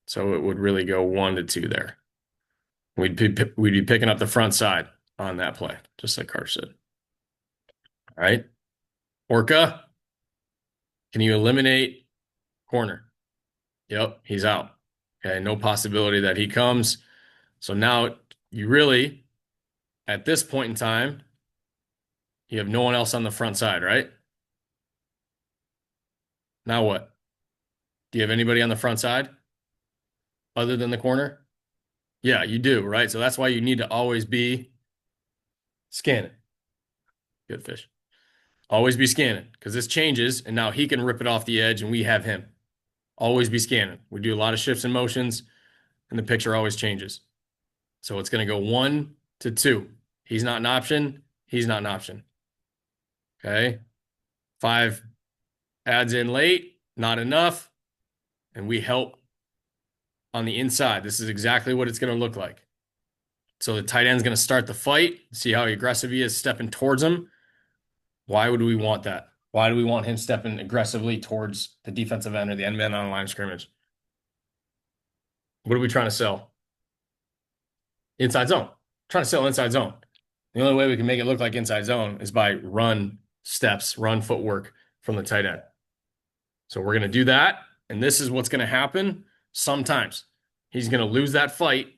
So it would really go 1 to 2 there. We'd be picking up the front side on that play, just like Carter said. All right. Orca, can you eliminate corner? Yep, he's out. Okay, no possibility that he comes. So now you really, at this point in time, you have no one else on the front side, right? Now what? Do you have anybody on the front side other than the corner? Yeah, you do, right? So that's why you need to always be scanning. Good fish. Always be scanning because this changes and now he can rip it off the edge and we have him. Always be scanning. We do a lot of shifts and motions and the picture always changes. So it's going to go 1 to 2. He's not an option. He's not an option. Okay. 5 adds in late, not enough. And we help on the inside. This is exactly what it's going to look like. So the tight end's going to start the fight. See how aggressive he is stepping towards him. Why would we want that? Why do we want him stepping aggressively towards the defensive end or the end man on the line of scrimmage? What are we trying to sell? Inside zone. Trying to sell inside zone. The only way we can make it look like inside zone is by run steps, run footwork from the tight end. So we're going to do that. And this is what's going to happen sometimes. He's going to lose that fight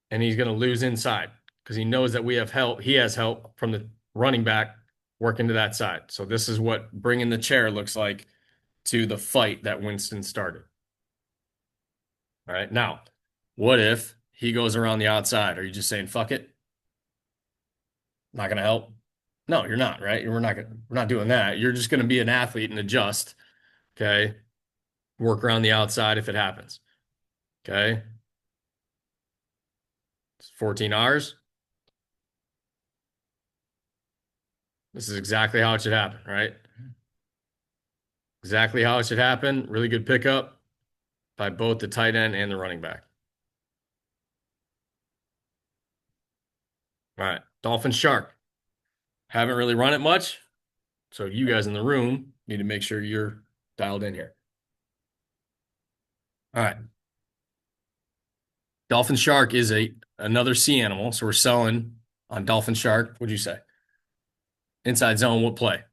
and he's going to lose inside because he knows that we have help. He has help from the running back working to that side. So this is what bringing the chair looks like to the fight that Winston started. All right. Now, what if he goes around the outside? Are you just saying, fuck it? Not going to help? No, you're not, right? We're not doing that. You're just going to be an athlete and adjust. Okay. Work around the outside if it happens. Okay. It's 14 hours. This is exactly how it should happen, right? Exactly how it should happen. Really good pickup by both the tight end and the running back. All right. Dolphin Shark. Haven't really run it much. So you guys in the room need to make sure you're dialed in here. All right. Dolphin Shark is another sea animal. So we're selling on Dolphin Shark. What'd you say? Inside zone, what play?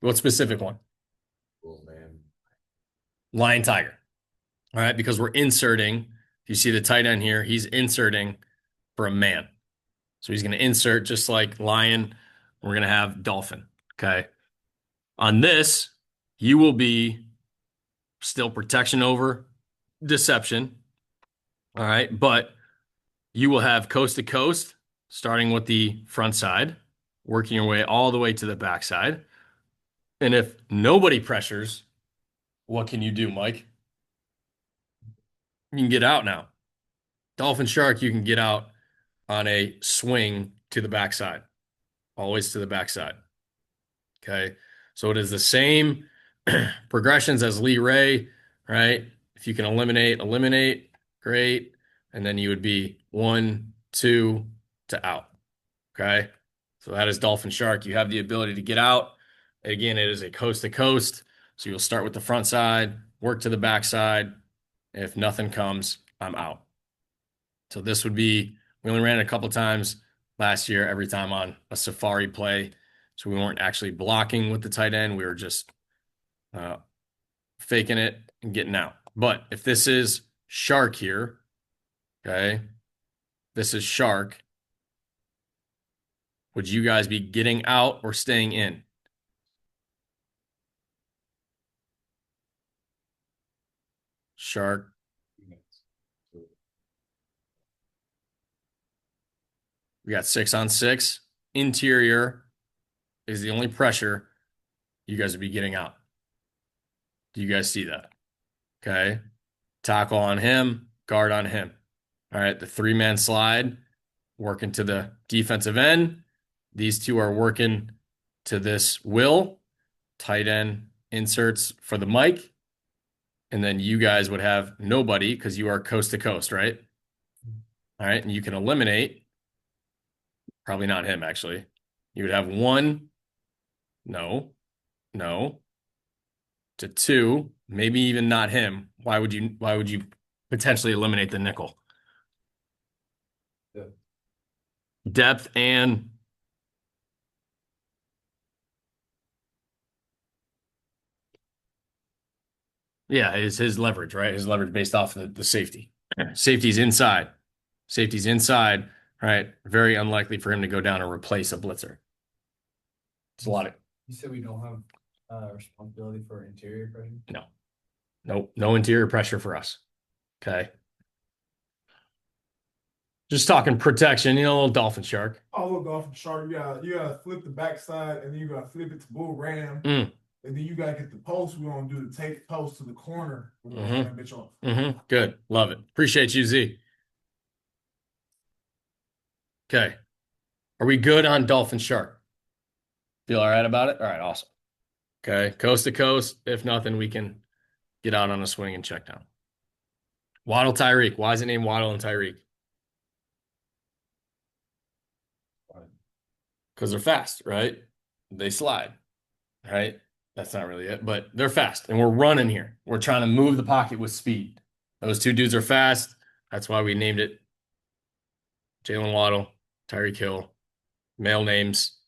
What specific one? Oh, man. Lion Tiger. All right, because we're inserting. If you see the tight end here, he's inserting for a man. So he's going to insert just like lion. We're going to have dolphin. Okay. On this, you will be still protection over deception. All right. But you will have coast to coast, starting with the front side, working your way all the way to the back side. And if nobody pressures, what can you do, Mike? You can get out now. Dolphin shark, you can get out on a swing to the backside, always to the backside. Okay. So it is the same progressions as Lee Ray, right? If you can eliminate, great. And then you would be 1, 2 to out. Okay. So that is dolphin shark. You have the ability to get out. Again, it is a coast to coast. So you'll start with the front side, work to the back side. If nothing comes, I'm out. So this would be, we only ran it a couple times last year, every time on a safari play. So we weren't actually blocking with the tight end. We were just faking it and getting out. But if this is shark here, okay, this is shark, would you guys be getting out or staying in? Shark. We got 6 on 6. Interior is the only pressure. You guys would be getting out. Do you guys see that? Okay. Tackle on him, guard on him. All right. The 3-man slide, working to the defensive end. These two are working to this will. Tight end inserts for the mic. And then you guys would have nobody because you are coast to coast, right? All right. And you can eliminate. Probably not him, actually. You would have 1, no, to 2, maybe even not him. Why would you potentially eliminate the nickel? Yeah. Depth and yeah, is his leverage, right? His leverage based off the safety. Safety's inside. Safety's inside, right? Very unlikely for him to go down and replace a blitzer. It's a lot of You said we don't have responsibility for interior pressure? no interior pressure for us. Okay. Just talking protection, a little dolphin shark. Oh, look, dolphin shark. You gotta flip the backside, and then you gotta flip it to bull ram, Mm. and then you gotta get the post. We're gonna do the take post to the corner. We're gonna Mhm. run that bitch off. Good. Love it. Appreciate you, Z. Okay. Are we good on dolphin shark? Feel all right about it? All right, awesome. Okay. Coast to coast. If nothing, we can get out on a swing and check down. Waddle Tyreek. Why is it named Waddle and Tyreek? Because they're fast, right? They slide, right? That's not really it, but they're fast and we're running here. We're trying to move the pocket with speed. Those two dudes are fast. That's why we named it Jalen Waddle, Tyreek Hill, male names.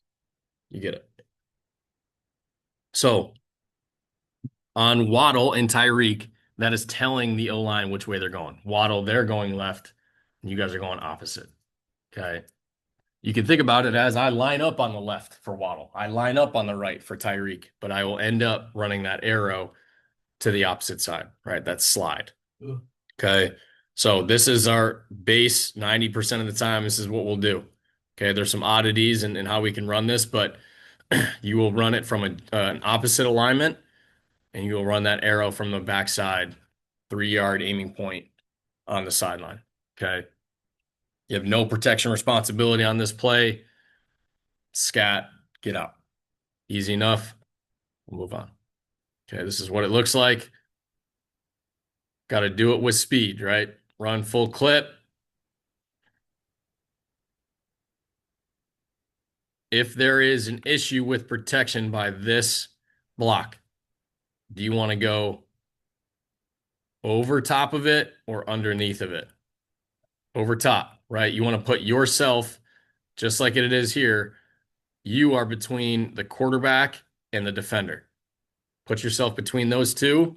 You get it. So on Waddle and Tyreek, that is telling the O-line which way they're going. Waddle, they're going left, and you guys are going opposite. Okay. You can think about it as I line up on the left for Waddle. I line up on the right for Tyreek, but I will end up running that arrow to the opposite side, right? That slide. Ugh. Okay. So this is our base 90% of the time. This is what we'll do. Okay. There's some oddities in how we can run this, but you will run it from an opposite alignment and you will run that arrow from the backside, 3-yard aiming point on the sideline. Okay. You have no protection responsibility on this play. Scat, get out. Easy enough. We'll move on. Okay, this is what it looks like. Got to do it with speed, right? Run full clip. If there is an issue with protection by this block, do you want to go over top of it or underneath of it? Over top, right? You want to put yourself, just like it is here, you are between the quarterback and the defender. Put yourself between those two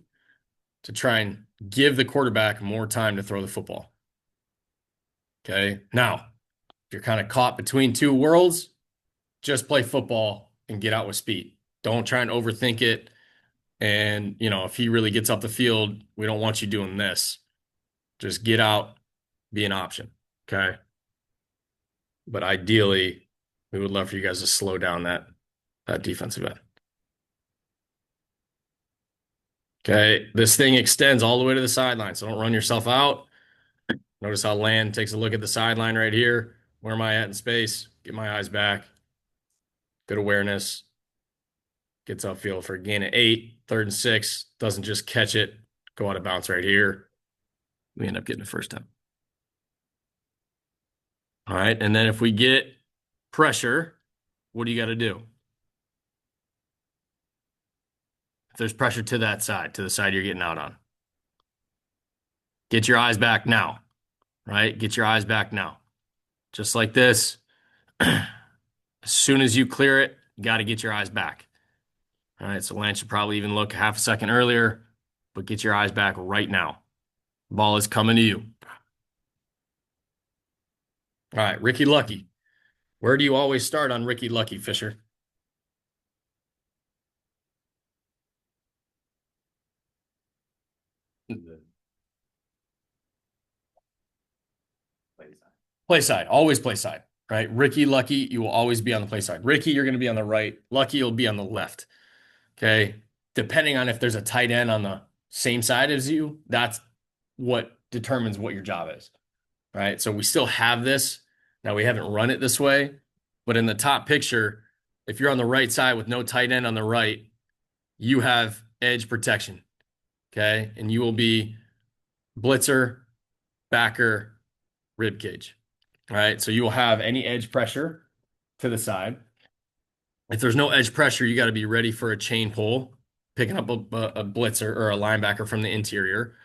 to try and give the quarterback more time to throw the football. Okay. Now, if you're kind of caught between two worlds, just play football and get out with speed. Don't try and overthink it. And, if he really gets up the field, we don't want you doing this. Just get out, be an option. Okay. But ideally, we would love for you guys to slow down that defensive end. Okay. This thing extends all the way to the sideline. So don't run yourself out. Notice how Land takes a look at the sideline right here. Where am I at in space? Get my eyes back. Good awareness. Gets upfield for a gain of 8, 3rd and 6. Doesn't just catch it. Go out of bounds right here. We end up getting a first down. All right. And then if we get pressure, what do you got to do? If there's pressure to that side, to the side you're getting out on, get your eyes back now, right? Get your eyes back now. Just like this. As soon as you clear it, you got to get your eyes back. All right. So Lance should probably even look half a second earlier, but get your eyes back right now. Ball is coming to you. All right. Ricky Lucky. Where do you always start on Ricky Lucky, Fisher? Play side. Always play side, right? Ricky Lucky, you will always be on the play side. Ricky, you're going to be on the right. Lucky, you'll be on the left. Okay. Depending on if there's a tight end on the same side as you, that's what determines what your job is, right? So we still have this. Now we haven't run it this way, but in the top picture, if you're on the right side with no tight end on the right, you have edge protection. Okay. And you will be blitzer, backer, rib cage. All right. So you will have any edge pressure to the side. If there's no edge pressure, you got to be ready for a chain pull, picking up a blitzer or a linebacker from the interior.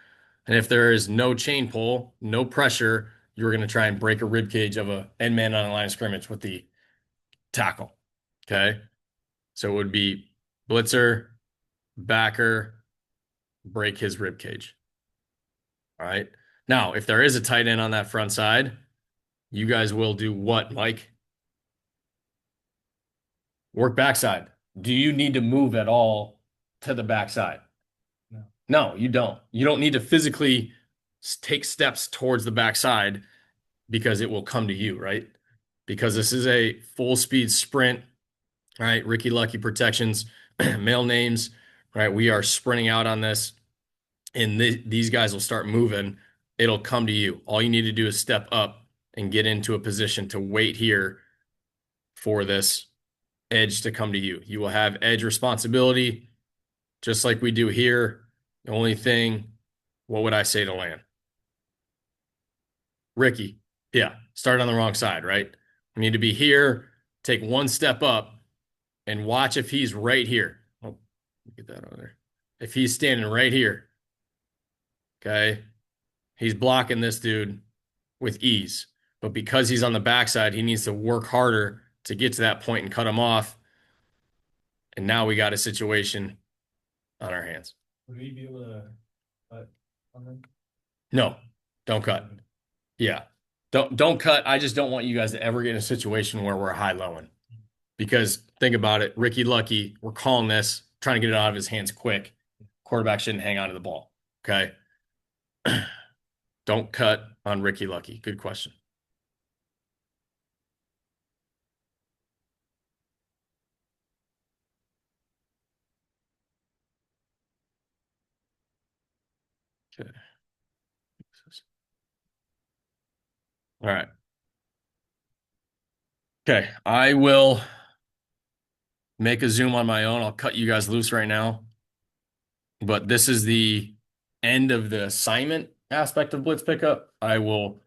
And if there is no chain pull, no pressure, you're going to try and break a rib cage of a end man on the line of scrimmage with the tackle. Okay. So it would be blitzer, backer, break his rib cage. All right. Now, if there is a tight end on that front side, you guys will do what, Mike? Work backside. Do you need to move at all to the backside? No. No, you don't. You don't need to physically take steps towards the backside because it will come to you, right? Because this is a full speed sprint, right? Ricky Lucky protections, male names, right? We are sprinting out on this, and these guys will start moving. It'll come to you. All you need to do is step up and get into a position to wait here for this edge to come to you. You will have edge responsibility, just like we do here. The only thing, what would I say to Land? Ricky, yeah, start on the wrong side, right? We need to be here, take one step up, and watch if he's right here. Oh, get that on there. If he's standing right here, okay, he's blocking this dude with ease. But because he's on the backside, he needs to work harder to get to that point and cut him off. And now we got a situation on our hands. Would we be able to cut on them? No, don't cut. Yeah. Don't cut. I just don't want you guys to ever get in a situation where we're high-lowing. Because think about it, Ricky Lucky, we're calling this, trying to get it out of his hands quick. Quarterback shouldn't hang on to the ball. Okay. Don't cut on Ricky Lucky. Good question. Okay. All right. Okay. I will make a Zoom on my own. I'll cut you guys loose right now. But this is the end of the assignment aspect of Blitz Pickup. I will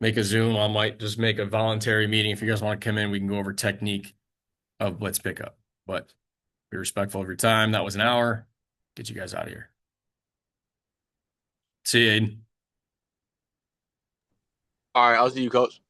make a Zoom. I might just make a voluntary meeting. If you guys want to come in, we can go over technique of Blitz Pickup. But be respectful of your time. That was an hour. Get you guys out of here. See you, Aiden. All right, I'll see you, coach.